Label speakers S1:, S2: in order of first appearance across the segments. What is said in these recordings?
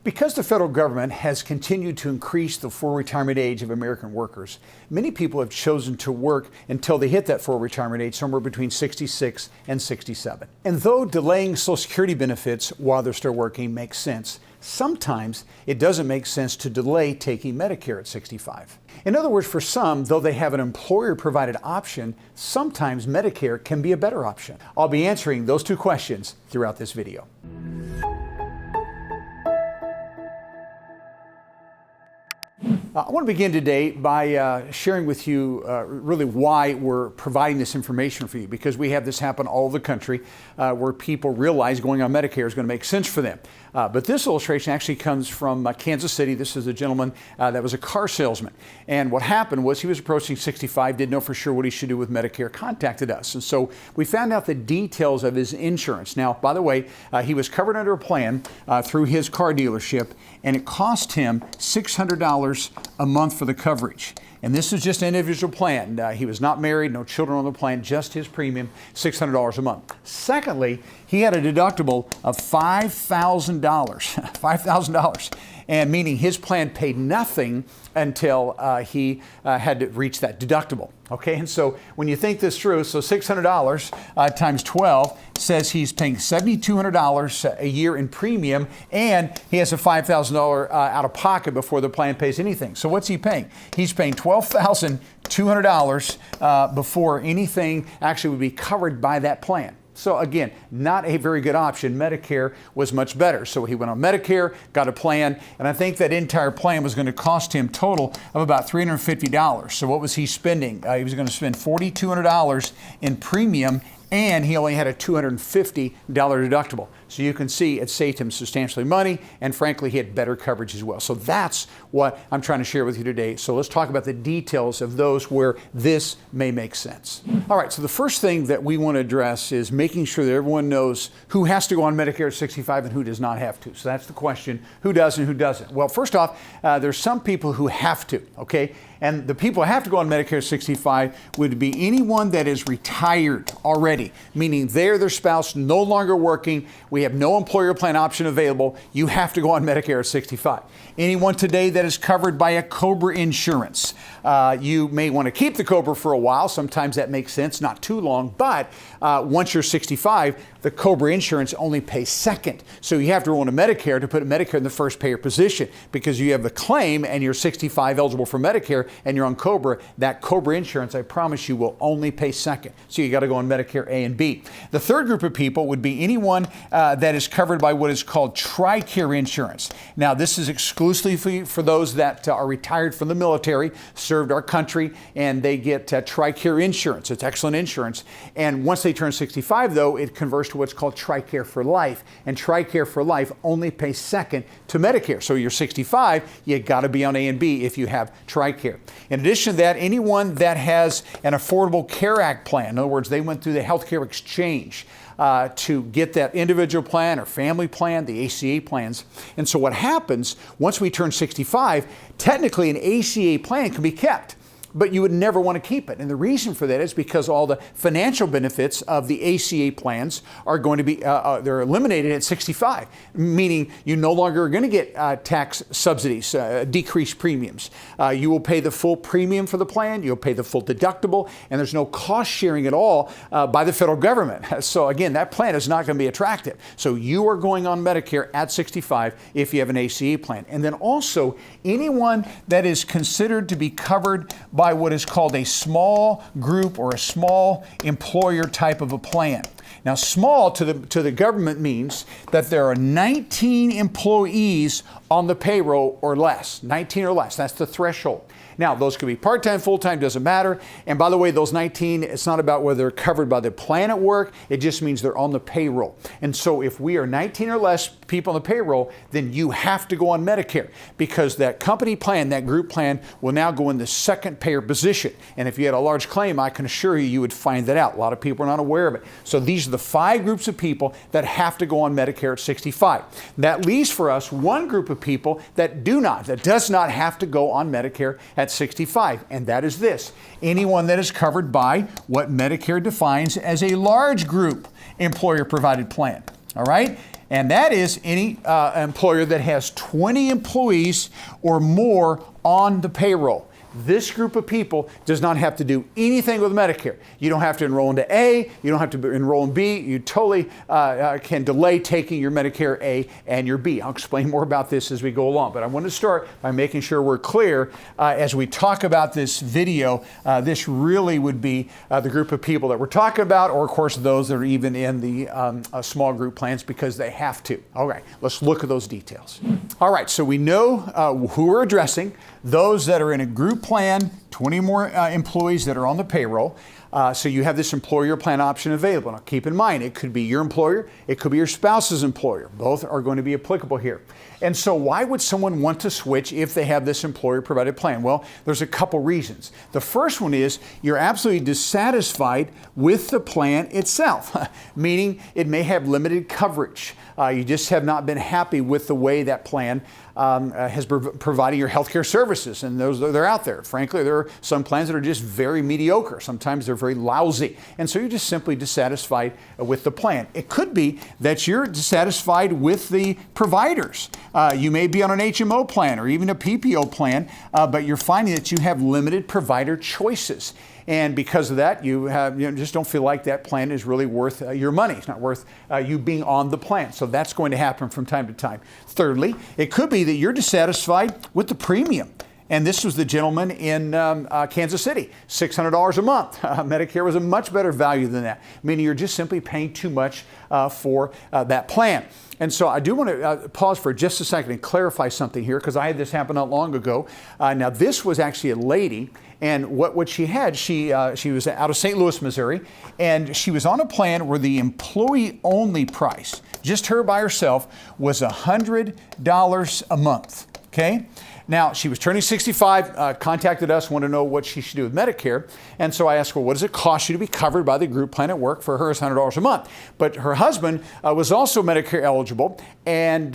S1: Because the federal government has continued to increase the full retirement age of American workers, many people have chosen to work until they hit that full retirement age, somewhere between 66 and 67. And though delaying Social Security benefits while they're still working makes sense, sometimes it doesn't make sense to delay taking Medicare at 65. In other words, for some, though they have an employer-provided option, sometimes Medicare can be a better option. I'll be answering those two questions throughout this video. I want to begin today by sharing with you really why we're providing this information for you, because we have this happen all over the country where people realize going on Medicare is going to make sense for them. But this illustration actually comes from Kansas City. This is a gentleman that was a car salesman. And what happened was he was approaching 65, didn't know for sure what he should do with Medicare, contacted us. And so we found out the details of his insurance. Now, by the way, he was covered under a plan through his car dealership, and it cost him $600 a month for the coverage. And this is just an individual plan. He was not married, no children on the plan, just his premium, $600 a month. Secondly, he had a deductible of $5,000, $5,000, and meaning his plan paid nothing until he had to reach that deductible. Okay, and so when you think this through, so $600 times 12 says he's paying $7,200 a year in premium, and he has a $5,000 out of pocket before the plan pays anything. So what's he paying? He's paying $12,200 before anything actually would be covered by that plan. So again, not a very good option. Medicare was much better. So he went on Medicare, got a plan, and I think that entire plan was going to cost him total of about $350. So what was he spending? He was going to spend $4,200 in premium, and he only had a $250 deductible. So you can see it saved him substantially money, and frankly, he had better coverage as well. So that's what I'm trying to share with you today. So let's talk about the details of those where this may make sense. All right, so the first thing that we want to address is making sure that everyone knows who has to go on Medicare at 65 and who does not have to. So that's the question, who does and who doesn't? Well, first off, there's some people who have to, okay? And the people who have to go on Medicare at 65 would be anyone that is retired already, meaning their spouse no longer working. We have no employer plan option available. You have to go on Medicare at 65. Anyone today that is covered by a COBRA insurance. You may want to keep the COBRA for a while. Sometimes that makes sense, not too long. But once you're 65, the COBRA insurance only pays second. So you have to go on to Medicare to put Medicare in the first payer position, because you have the claim and you're 65 eligible for Medicare and you're on COBRA. That COBRA insurance, I promise you, will only pay second. So you got to go on Medicare A and B. The third group of people would be anyone that is covered by what is called TRICARE insurance. Now, this is exclusively for those that are retired from the military, served our country, and they get TRICARE insurance. It's excellent insurance. And once they turn 65, though, it converts to what's called TRICARE for life. And TRICARE for life only pays second to Medicare. So you're 65, you got to be on A and B if you have TRICARE. In addition to that, anyone that has an Affordable Care Act plan, in other words, they went through the healthcare exchange to get that individual plan or family plan, the ACA plans. And so what happens, once we turn 65, technically an ACA plan can be kept, but you would never want to keep it. And the reason for that is because all the financial benefits of the ACA plans are going to be, they're eliminated at 65, meaning you no longer are going to get tax subsidies, decreased premiums. You will pay the full premium for the plan, you'll pay the full deductible, and there's no cost sharing at all by the federal government. So again, that plan is not going to be attractive. So you are going on Medicare at 65 if you have an ACA plan. And then also, anyone that is considered to be covered by what is called a small group or a small employer type of a plan. Now, small to the government means that there are 19 employees on the payroll or less, 19 or less. That's the threshold. Now, those could be part-time, full-time, doesn't matter. And by the way, those 19, it's not about whether they're covered by the plan at work. It just means they're on the payroll. And so if we are 19 or less people on the payroll, then you have to go on Medicare, because that company plan, that group plan, will now go in the second payer position. And if you had a large claim, I can assure you, you would find that out. A lot of people are not aware of it. So these are the 5 groups of people that have to go on Medicare at 65. That leaves for us one group of people that does not have to go on Medicare at 65, and that is this: anyone that is covered by what Medicare defines as a large group employer-provided plan. All right? and that is any employer that has 20 employees or more on the payroll. This group of people does not have to do anything with Medicare. You don't have to enroll into A, you don't have to enroll in B, you totally can delay taking your Medicare A and your B. I'll explain more about this as we go along, but I want to start by making sure we're clear as we talk about this video. This really would be the group of people that we're talking about, or of course those that are even in the small group plans because they have to. All right, let's look at those details. All right, so we know who we're addressing. Those that are in a group plan, 20 more employees that are on the payroll. So you have this employer plan option available. Now keep in mind, it could be your employer, it could be your spouse's employer. Both are going to be applicable here. And so why would someone want to switch if they have this employer provided plan? Well, there's a couple reasons. The first one is you're absolutely dissatisfied with the plan itself, meaning it may have limited coverage. You just have not been happy with the way that plan has provided your healthcare services, and they're out there. Frankly, there are some plans that are just very mediocre. Sometimes they're very lousy, and so you're just simply dissatisfied with the plan. It could be that you're dissatisfied with the providers. You may be on an HMO plan or even a PPO plan, but you're finding that you have limited provider choices. And because of that, you just don't feel like that plan is really worth your money. It's not worth you being on the plan. So that's going to happen from time to time. Thirdly, it could be that you're dissatisfied with the premium. And this was the gentleman in Kansas City, $600 a month. Medicare was a much better value than that, meaning you're just simply paying too much for that plan. And so I do want to pause for just a second and clarify something here, because I had this happen not long ago. Now this was actually a lady, and what she had, she was out of St. Louis, Missouri, and she was on a plan where the employee-only price, just her by herself, was $100 a month, okay? Now, she was turning 65, contacted us, wanted to know what she should do with Medicare. And so I asked her, well, what does it cost you to be covered by the group plan at work? For her, it's $100 a month. But her husband was also Medicare eligible, and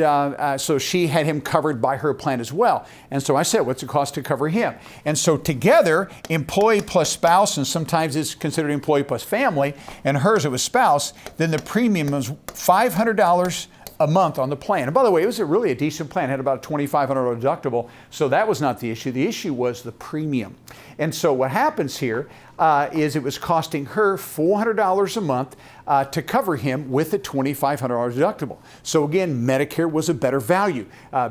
S1: so she had him covered by her plan as well. And so I said, what's it cost to cover him? And so together, employee plus spouse, and sometimes it's considered employee plus family, and hers it was spouse, then the premium was $500 a month on the plan. And by the way, it was really a decent plan. It had about a $2,500 deductible, so that was not the issue. The issue was the premium. And so what happens here is it was costing her $400 a month to cover him with a $2,500 deductible. So again, Medicare was a better value,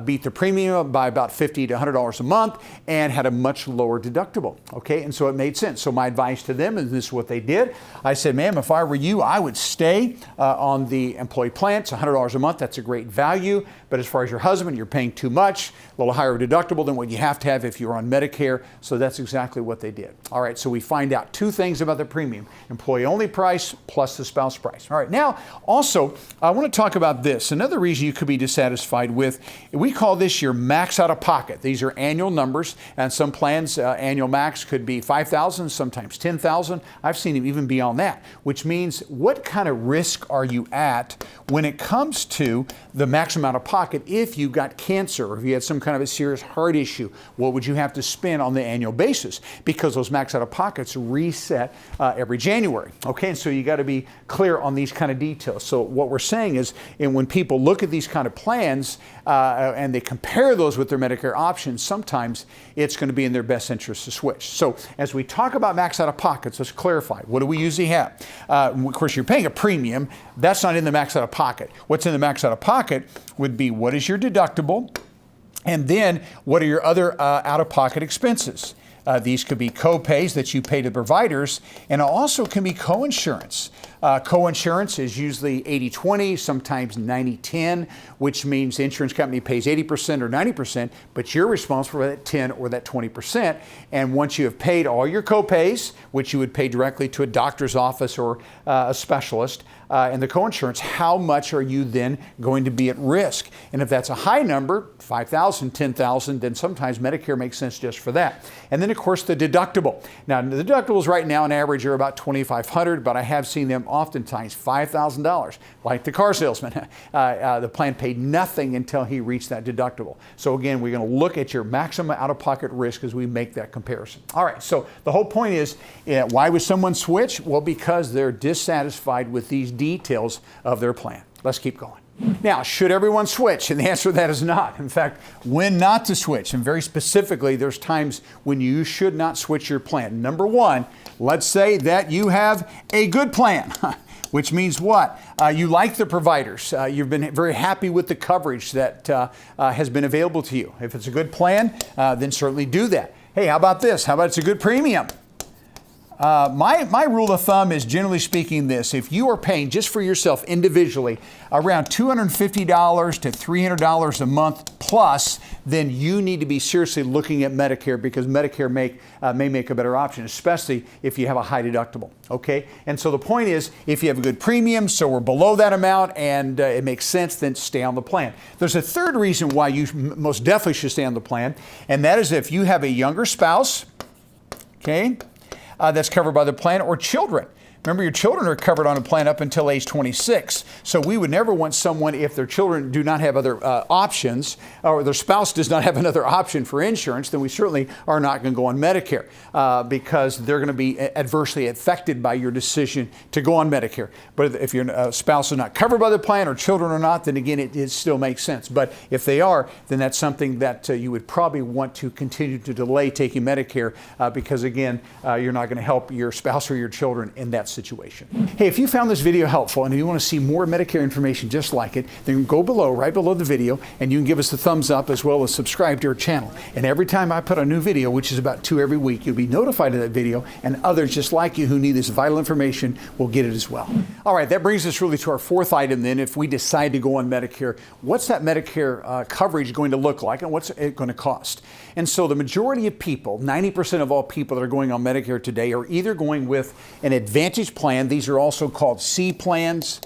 S1: beat the premium by about $50 to $100 a month, and had a much lower deductible. Okay, and so it made sense. So my advice to them, and this is what they did, I said, ma'am, if I were you, I would stay on the employee plan. It's $100 a month. That's a great value. But as far as your husband, you're paying too much, a little higher deductible than what you have to have if you're on Medicare. So that's exactly what they did. All right, so we find out two things about the premium: employee-only price plus the spouse price. All right, now also I want to talk about this. Another reason you could be dissatisfied with, we call this your max out of pocket. These are annual numbers, and some plans annual max could be $5,000, sometimes $10,000. I've seen it even beyond that, which means what kind of risk are you at when it comes to the maximum out of pocket? If you got cancer or if you had some kind of a serious heart issue, what would you have to spend on the annual basis? Because those max out of pockets reset every January. Okay, and so you got to be clear on these kind of details. So what we're saying is, and when people look at these kind of plans and they compare those with their Medicare options, sometimes it's going to be in their best interest to switch. So as we talk about max out of pockets, let's clarify. What do we usually have? Of course, you're paying a premium. That's not in the max out of pocket. What's in the max out of pocket would be, what is your deductible? And then what are your other out-of-pocket expenses? These could be co-pays that you pay to providers, and it also can be co-insurance. Co-insurance is usually 80-20, sometimes 90-10, which means the insurance company pays 80% or 90%, but you're responsible for that 10 or that 20%. And once you have paid all your co-pays, which you would pay directly to a doctor's office or a specialist, and the co-insurance, how much are you then going to be at risk? And if that's a high number, $5,000, $10,000, then sometimes Medicare makes sense just for that. And then, of course, the deductible. Now, the deductibles right now on average are about $2,500, but I have seen them oftentimes $5,000, like the car salesman. The plan paid nothing until he reached that deductible. So again, we're going to look at your maximum out-of-pocket risk as we make that comparison. All right, so the whole point is, why would someone switch? Well, because they're dissatisfied with these details of their plan. Let's keep going. Now, should everyone switch? And the answer to that is not. In fact, when not to switch, and very specifically, there's times when you should not switch your plan. Number one, let's say that you have a good plan. Which means what? You like the providers. You've been very happy with the coverage that has been available to you. If it's a good plan, then certainly do that. Hey, how about this? How about it's a good premium? My rule of thumb is, generally speaking, this: if you are paying just for yourself individually around $250 to $300 a month plus, then you need to be seriously looking at Medicare, because Medicare may make a better option, especially if you have a high deductible. Okay, and so the point is, if you have a good premium, so we're below that amount and it makes sense, then stay on the plan. There's a third reason why you most definitely should stay on the plan, and that is if you have a younger spouse, okay, that's covered by the plan, or children. Remember, your children are covered on a plan up until age 26. So we would never want someone, if their children do not have other options, or their spouse does not have another option for insurance, then we certainly are not going to go on Medicare because they're going to be adversely affected by your decision to go on Medicare. But if your spouse is not covered by the plan, or children are not, then again, it still makes sense. But if they are, then that's something that you would probably want to continue to delay taking Medicare because, again, you're not going to help your spouse or your children in that situation. Hey, if you found this video helpful and you want to see more Medicare information just like it, then go below, right below the video, and you can give us a thumbs up as well as subscribe to our channel. And every time I put a new video, which is about 2 every week, you'll be notified of that video, and others just like you who need this vital information will get it as well. All right, that brings us really to our fourth item then. If we decide to go on Medicare, what's that Medicare coverage going to look like, and what's it going to cost? And so the majority of people, 90% of all people that are going on Medicare today, are either going with an Advantage plan. These are also called C plans.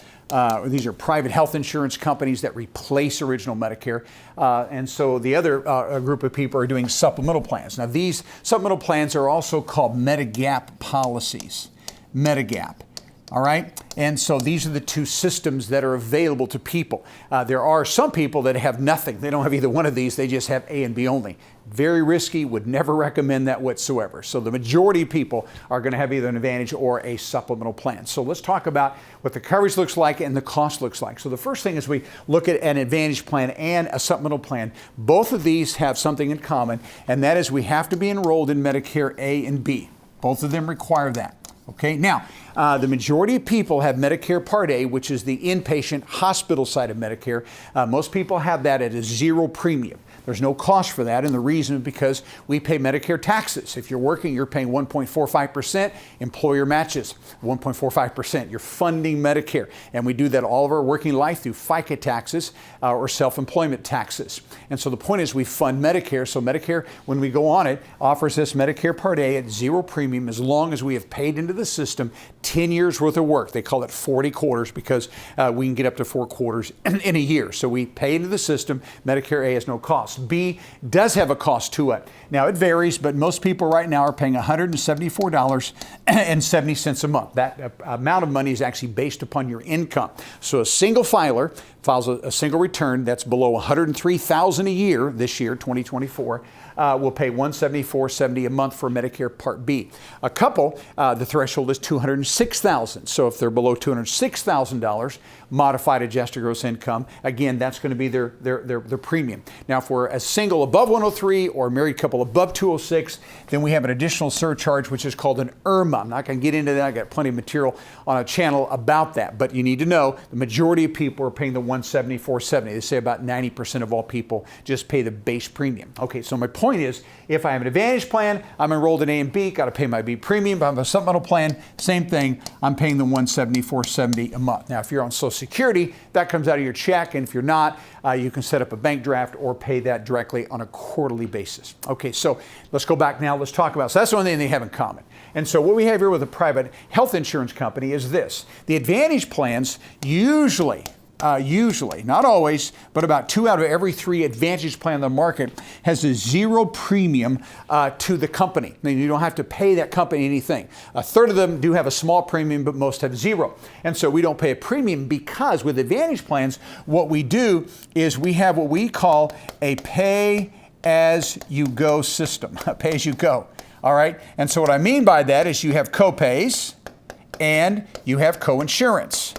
S1: These are private health insurance companies that replace original Medicare. And so the other group of people are doing supplemental plans. Now, these supplemental plans are also called Medigap policies. Medigap. All right. And so these are the two systems that are available to people. There are some people that have nothing. They don't have either one of these. They just have A and B only. Very risky. Would never recommend that whatsoever. So the majority of people are going to have either an Advantage or a supplemental plan. So let's talk about what the coverage looks like and the cost looks like. So the first thing is we look at an Advantage plan and a supplemental plan. Both of these have something in common, and that is we have to be enrolled in Medicare A and B. Both of them require that. Okay, now, the majority of people have Medicare Part A, which is the inpatient hospital side of Medicare. Most people have that at a 0 premium. There's no cost for that, and the reason is because we pay Medicare taxes. If you're working, you're paying 1.45%. Employer matches 1.45%. You're funding Medicare, and we do that all of our working life through FICA taxes or self-employment taxes. And so the point is we fund Medicare. So Medicare, when we go on it, offers us Medicare Part A at 0 premium as long as we have paid into the system 10 years worth of work. They call it 40 quarters because we can get up to 4 quarters in a year. So we pay into the system. Medicare A has no cost. B does have a cost to it. Now, it varies, but most people right now are paying $174.70 a month. That amount of money is actually based upon your income. So a single filer files a single return that's below $103,000 a year this year, 2024, will pay $174.70 a month for Medicare Part B. A couple, the threshold is $206,000. So if they're below $206,000 modified adjusted gross income, again, that's going to be their premium. Now, if we're a single above 103 or a married couple above 206, then we have an additional surcharge, which is called an IRMA. I'm not going to get into that. I got plenty of material on a channel about that. But you need to know the majority of people are paying the $174.70. They say about 90% of all people just pay the base premium. Okay, so my point is, if I have an Advantage plan, I'm enrolled in A and B, got to pay my B premium. If I have a supplemental plan, same thing, I'm paying the $174.70 a month. Now, if you're on Social Security, that comes out of your check, and if you're not, you can set up a bank draft or pay that directly on a quarterly basis. Okay, so let's go back now. Let's talk about, so that's the only thing they have in common. And so what we have here with a private health insurance company is this. The Advantage plans usually, not always, but about 2 out of every 3 Advantage plan on the market has a 0 premium to the company. I mean, you don't have to pay that company anything. A third of them do have a small premium, but most have 0. And so we don't pay a premium because with Advantage plans, what we do is we have what we call a pay-as-you-go system, pay-as-you-go. All right, and so what I mean by that is you have co-pays and you have co-insurance.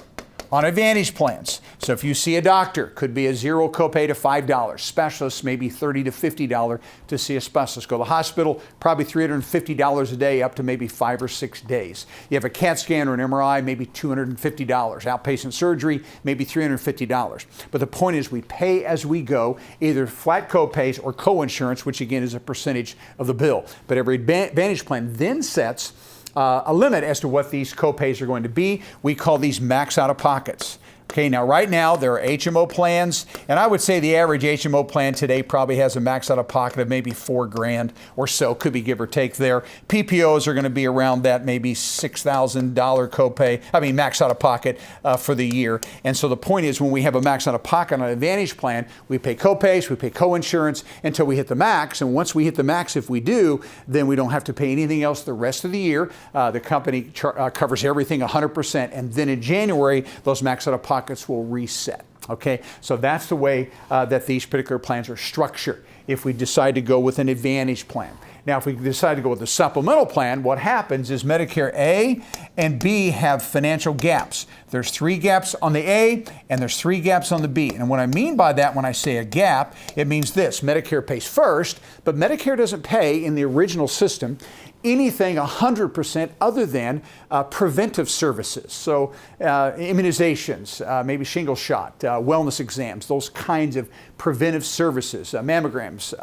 S1: on Advantage plans. So if you see a doctor, could be a $0 copay to $5. Specialists, maybe $30 to $50 to see a specialist. Go to the hospital, probably $350 a day up to maybe 5 or 6 days. You have a CAT scan or an MRI, maybe $250. Outpatient surgery, maybe $350. But the point is we pay as we go, either flat copays or co-insurance, which again is a percentage of the bill. But every Advantage plan then sets a limit as to what these copays are going to be. We call these max out-of-pockets. Okay, now right now there are HMO plans, and I would say the average HMO plan today probably has a max out-of-pocket of maybe $4,000 or so, could be give or take there. PPOs are going to be around that maybe $6,000 copay, max out-of-pocket for the year. And so the point is when we have a max out-of-pocket on an Advantage plan, we pay copays, we pay co-insurance until we hit the max, and once we hit the max, if we do, then we don't have to pay anything else the rest of the year. The company covers everything 100%, and then in January, those max out-of-pockets will reset. Okay, so that's the way that these particular plans are structured if we decide to go with an Advantage plan. Now, if we decide to go with a supplemental plan, what happens is Medicare A and B have financial gaps. There's 3 gaps on the A and there's 3 gaps on the B. And what I mean by that when I say a gap, it means this: Medicare pays first, but Medicare doesn't pay in the original system anything 100% other than preventive services. So immunizations, maybe shingle shot, wellness exams, those kinds of preventive services, mammograms,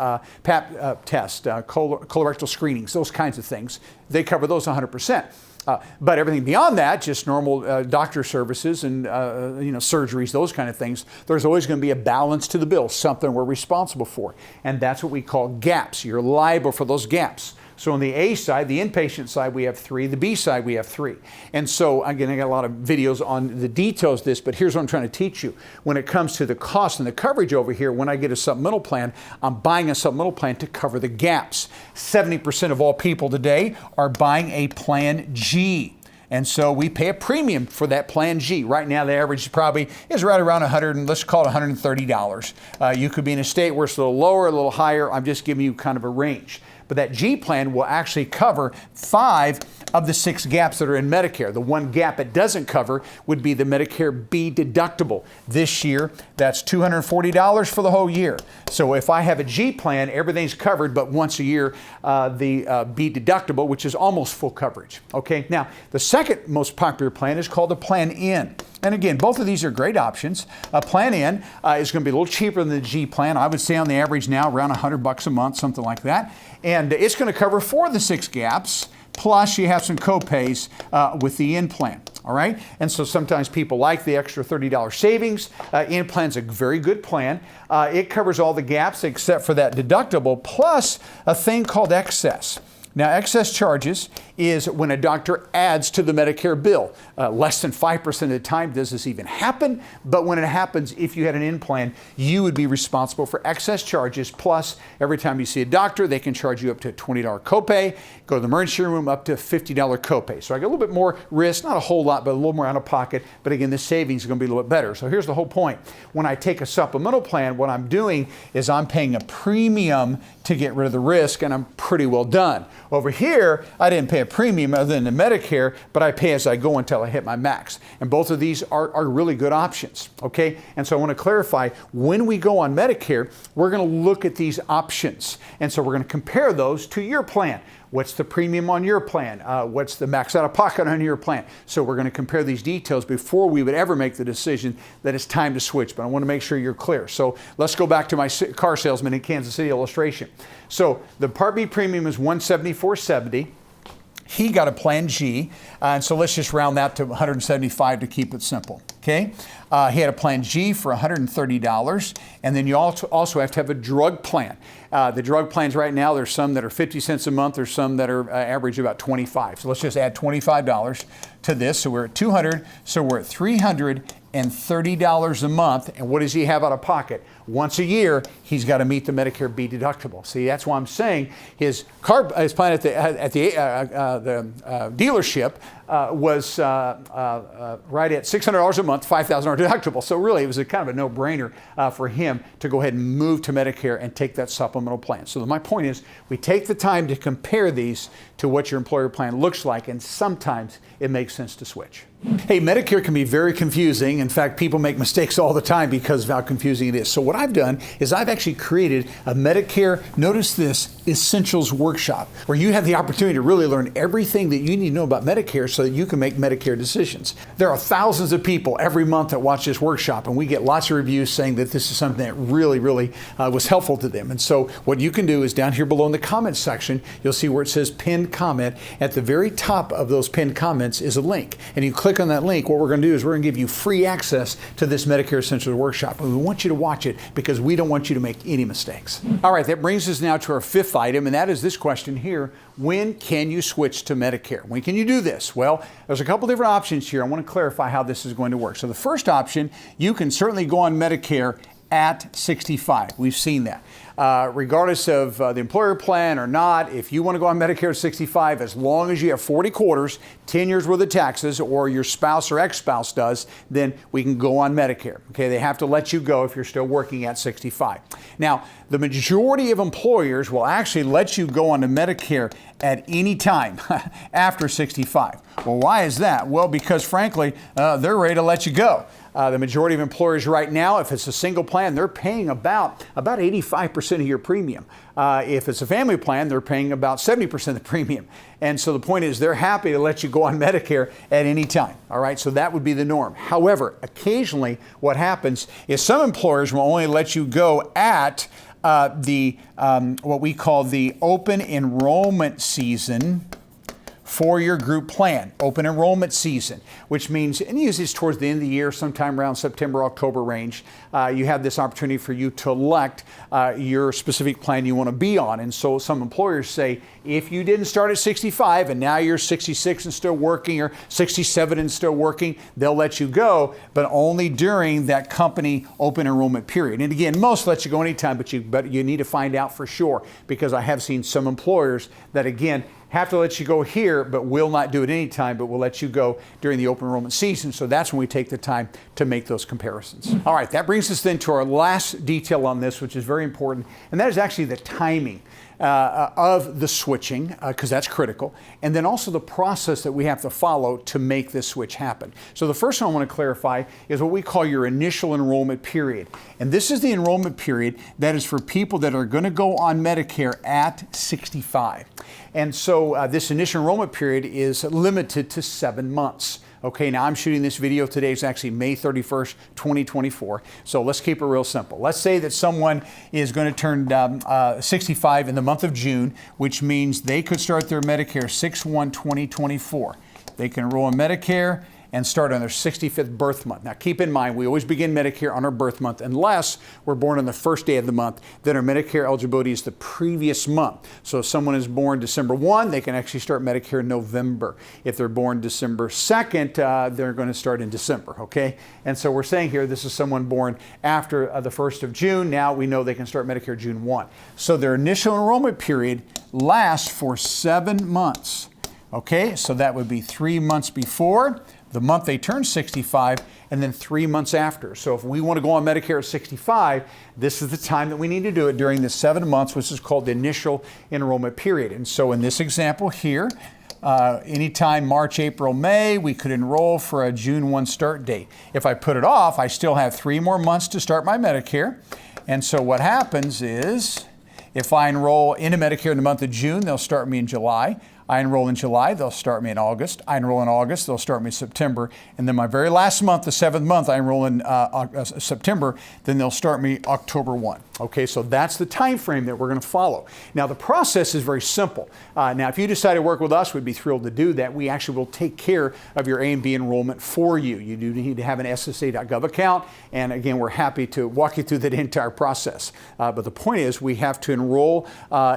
S1: Pap test, colorectal screenings, those kinds of things. They cover those 100%. But everything beyond that, just normal doctor services and surgeries, those kind of things, there's always going to be a balance to the bill, something we're responsible for. And that's what we call gaps. You're liable for those gaps. So on the A side, the inpatient side, we have 3. The B side, we have 3. And so, again, I got a lot of videos on the details of this, but here's what I'm trying to teach you. When it comes to the cost and the coverage over here, when I get a supplemental plan, I'm buying a supplemental plan to cover the gaps. 70% of all people today are buying a Plan G. And so we pay a premium for that Plan G. Right now, the average probably is right around let's call it $130. You could be in a state where it's a little lower, a little higher. I'm just giving you kind of a range. But that G plan will actually cover 5 of the 6 gaps that are in Medicare. The one gap it doesn't cover would be the Medicare B deductible. This year, that's $240 for the whole year. So if I have a G plan, everything's covered, but once a year, the B deductible, which is almost full coverage. Okay, now the second most popular plan is called the Plan N. And again, both of these are great options. Plan N is going to be a little cheaper than the G plan. I would say on the average now around $100 a month, something like that. And it's going to cover 4 of the 6 gaps, plus you have some copays with the N plan. All right? And so sometimes people like the extra $30 savings. N plan's a very good plan. It covers all the gaps except for that deductible, plus a thing called excess. Now, excess charges is when a doctor adds to the Medicare bill. Less than 5% of the time does this even happen, but when it happens, if you had an N plan, you would be responsible for excess charges, plus every time you see a doctor, they can charge you up to a $20 copay. Go to the emergency room, up to a $50 copay. So I get a little bit more risk, not a whole lot, but a little more out of pocket, but again, the savings is going to be a little bit better. So here's the whole point. When I take a supplemental plan, what I'm doing is I'm paying a premium to get rid of the risk, and I'm pretty well done. Over here, I didn't pay a premium other than the Medicare, but I pay as I go until I hit my max. And both of these are really good options, okay? And so I want to clarify, when we go on Medicare, we're going to look at these options. And so we're going to compare those to your plan. What's the premium on your plan? What's the max out of pocket on your plan? So we're going to compare these details before we would ever make the decision that it's time to switch. But I want to make sure you're clear. So let's go back to my car salesman in Kansas City illustration. So the Part B premium is $174.70. He got a Plan G, and so let's just round that to $175 to keep it simple, okay? He had a Plan G for $130, and then you also have to have a drug plan. The drug plans right now, there's some that are 50 cents a month, there's some that are average about 25. So let's just add $25 to this, so we're at $200, so we're at $330 a month. And what does he have out of pocket? Once a year, he's got to meet the Medicare B deductible. See, that's why I'm saying his plan at the dealership was right at $600 a month, $5,000 deductible. So really, it was a kind of a no-brainer for him to go ahead and move to Medicare and take that supplemental plan. So my point is, we take the time to compare these to what your employer plan looks like, and sometimes it makes sense to switch. Hey, Medicare can be very confusing. In fact, people make mistakes all the time because of how confusing it is. So what I've done is I've actually created a Medicare, notice this, Essentials Workshop, where you have the opportunity to really learn everything that you need to know about Medicare so that you can make Medicare decisions. There are thousands of people every month that watch this workshop, and we get lots of reviews saying that this is something that really was helpful to them. And so what you can do is down here below in the comments section, you'll see where it says pinned comment. At the very top of those pinned comments is a link. And you click on that link, what we're going to do is we're going to give you free access to this Medicare Essentials Workshop. And we want you to watch it because we don't want you to make any mistakes. All right, that brings us now to our fifth item, and that is this question here. When can you switch to Medicare? When can you do this? Well, there's a couple different options here. I want to clarify how this is going to work. So the first option, you can certainly go on Medicare at 65. We've seen that. Regardless of the employer plan or not, if you want to go on Medicare at 65, as long as you have 40 quarters, 10 years worth of taxes, or your spouse or ex-spouse does, then we can go on Medicare. Okay, they have to let you go if you're still working at 65. Now, the majority of employers will actually let you go on to Medicare at any time after 65. Well, why is that? Well, because frankly, they're ready to let you go. The majority of employers right now, if it's a single plan, they're paying about 85% of your premium. If it's a family plan, they're paying about 70% of the premium. And so the point is they're happy to let you go on Medicare at any time. All right, so that would be the norm. However, occasionally what happens is some employers will only let you go at what we call the open enrollment season for your group plan, open enrollment season, which means, and usually it's towards the end of the year, sometime around September, October range, you have this opportunity for you to elect your specific plan you want to be on. And so some employers say, if you didn't start at 65 and now you're 66 and still working, or 67 and still working, they'll let you go, but only during that company open enrollment period. And again, most let you go anytime, but you need to find out for sure, because I have seen some employers that, again, have to let you go here, but will not do it anytime, but will let you go during the open enrollment season. So that's when we take the time to make those comparisons. All right, that brings us then to our last detail on this, which is very important, and that is actually the timing of the switching, because that's critical, and then also the process that we have to follow to make this switch happen. So the first one I want to clarify is what we call your initial enrollment period. And this is the enrollment period that is for people that are going to go on Medicare at 65. And so this initial enrollment period is limited to 7 months. Okay, now I'm shooting this video today. It's actually May 31st, 2024. So let's keep it real simple. Let's say that someone is going to turn 65 in the month of June, which means they could start their Medicare 6/1/2024. They can enroll in Medicare and start on their 65th birth month. Now keep in mind, we always begin Medicare on our birth month unless we're born on the first day of the month. Then our Medicare eligibility is the previous month. So if someone is born December 1, they can actually start Medicare in November. If they're born December 2nd, they're going to start in December, okay? And so we're saying here, this is someone born after the 1st of June. Now we know they can start Medicare June 1. So their initial enrollment period lasts for 7 months. Okay, so that would be 3 months before the month they turn 65, and then 3 months after. So if we want to go on Medicare at 65, this is the time that we need to do it during the 7 months, which is called the initial enrollment period. And so in this example here, anytime March, April, May, we could enroll for a June 1 start date. If I put it off, I still have 3 more months to start my Medicare. And so what happens is, if I enroll into Medicare in the month of June, they'll start me in July. I enroll in July, they'll start me in August. I enroll in August, they'll start me in September. And then my very last month, the 7th month, I enroll in September, then they'll start me October 1. Okay, so that's the time frame that we're going to follow. Now, the process is very simple. Now, if you decide to work with us, we'd be thrilled to do that. We actually will take care of your A and B enrollment for you. You do need to have an SSA.gov account. And again, we're happy to walk you through that entire process. But the point is, we have to enroll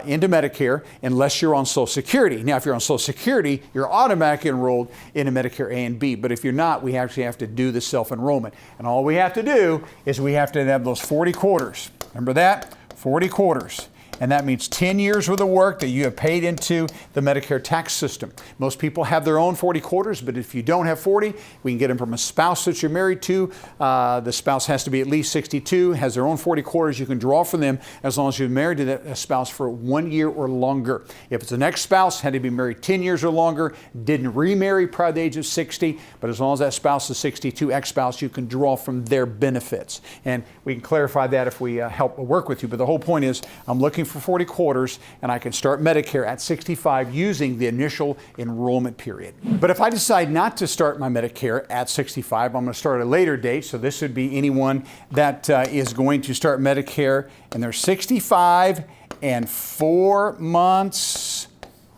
S1: into Medicare unless you're on Social Security. Now, if you're on Social Security, you're automatically enrolled into Medicare A and B. But if you're not, we actually have to do the self-enrollment. And all we have to do is we have to have those 40 quarters. Remember that? 40 quarters. and that means 10 years worth of work that you have paid into the Medicare tax system. Most people have their own 40 quarters, but if you don't have 40, we can get them from a spouse that you're married to. The spouse has to be at least 62, has their own 40 quarters. You can draw from them as long as you're married to that spouse for 1 year or longer. If it's an ex-spouse, had to be married 10 years or longer, didn't remarry prior to the age of 60, but as long as that spouse is 62, ex-spouse, you can draw from their benefits. And we can clarify that if we help work with you. But the whole point is, I'm looking for 40 quarters, and I can start Medicare at 65 using the initial enrollment period. But if I decide not to start my Medicare at 65, I'm going to start at a later date. So this would be anyone that is going to start Medicare, and they're 65 and 4 months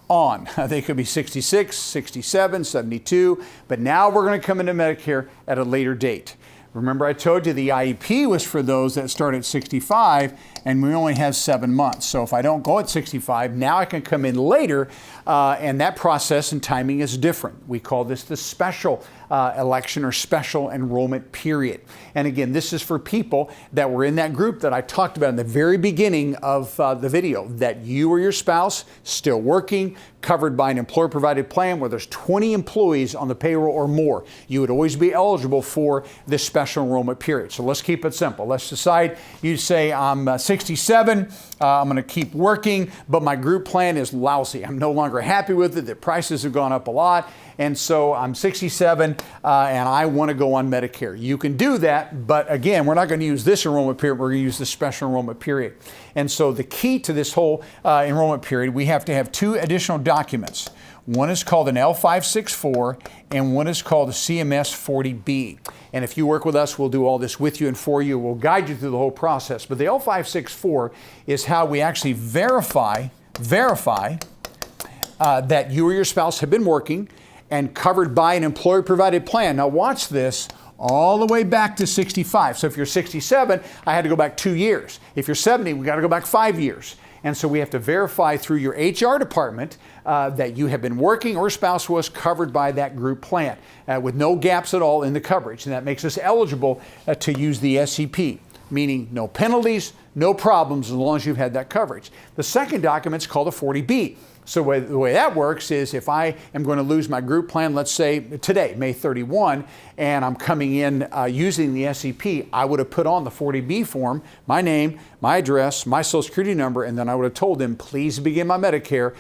S1: on. They could be 66, 67, 72, but now we're going to come into Medicare at a later date. Remember, I told you the IEP was for those that start at 65, and we only have 7 months. So if I don't go at 65, now I can come in later, and that process and timing is different. We call this the special election or special enrollment period. And again, this is for people that were in that group that I talked about in the very beginning of the video, that you or your spouse still working, covered by an employer-provided plan where there's 20 employees on the payroll or more. You would always be eligible for this special enrollment period. So let's keep it simple. Let's decide, you say, I'm 67, I'm going to keep working, but my group plan is lousy. I'm no longer happy with it. The prices have gone up a lot. And so I'm 67 and I want to go on Medicare. You can do that, but again, we're not going to use this enrollment period. We're going to use the special enrollment period. And so the key to this whole enrollment period, we have to have 2 additional documents. One is called an L564 and one is called a CMS 40B. And if you work with us, we'll do all this with you and for you. We'll guide you through the whole process. But the L564 is how we actually verify that you or your spouse have been working and covered by an employer-provided plan. Now watch this all the way back to 65. So if you're 67, I had to go back 2 years. If you're 70, we got to go back 5 years. And so we have to verify through your HR department that you have been working or spouse was covered by that group plan with no gaps at all in the coverage. And that makes us eligible to use the SEP, meaning no penalties, no problems as long as you've had that coverage. The second document is called a 40B. So the way that works is if I am going to lose my group plan, let's say today, May 31, and I'm coming in using the SEP, I would have put on the 40B form, my name, my address, my social security number, and then I would have told them, please begin my Medicare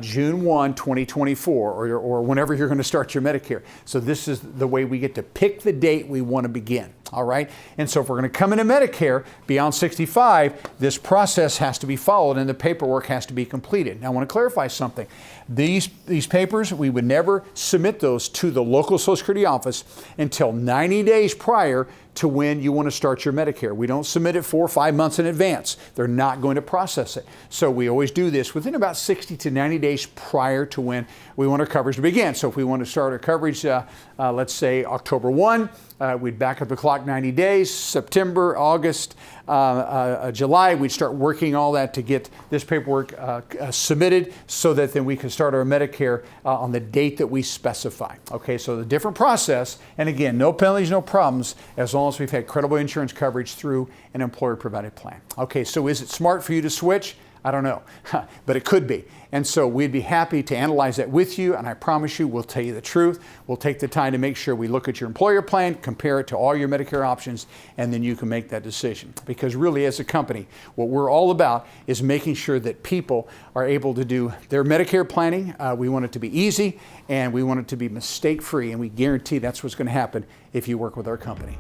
S1: June 1, 2024, or whenever you're going to start your Medicare. So this is the way we get to pick the date we want to begin. All right. And so if we're going to come into Medicare beyond 65, this process has to be followed and the paperwork has to be completed. Now I want to clarify something. These papers, we would never submit those to the local Social Security office until 90 days prior to when you want to start your Medicare. We don't submit it 4 or 5 months in advance. They're not going to process it. So we always do this within about 60 to 90 days prior to when we want our coverage to begin. So if we want to start our coverage, let's say October 1, we'd back up the clock 90 days, September, August, July, we'd start working all that to get this paperwork submitted so that then we can start our Medicare on the date that we specify. Okay, so the different process, and again, no penalties, no problems, as long as we've had credible insurance coverage through an employer-provided plan. Okay, so is it smart for you to switch? I don't know, but it could be. And so we'd be happy to analyze that with you, and I promise you we'll tell you the truth. We'll take the time to make sure we look at your employer plan, compare it to all your Medicare options, and then you can make that decision. Because really, as a company, what we're all about is making sure that people are able to do their Medicare planning. We want it to be easy, and we want it to be mistake-free, and we guarantee that's what's going to happen if you work with our company.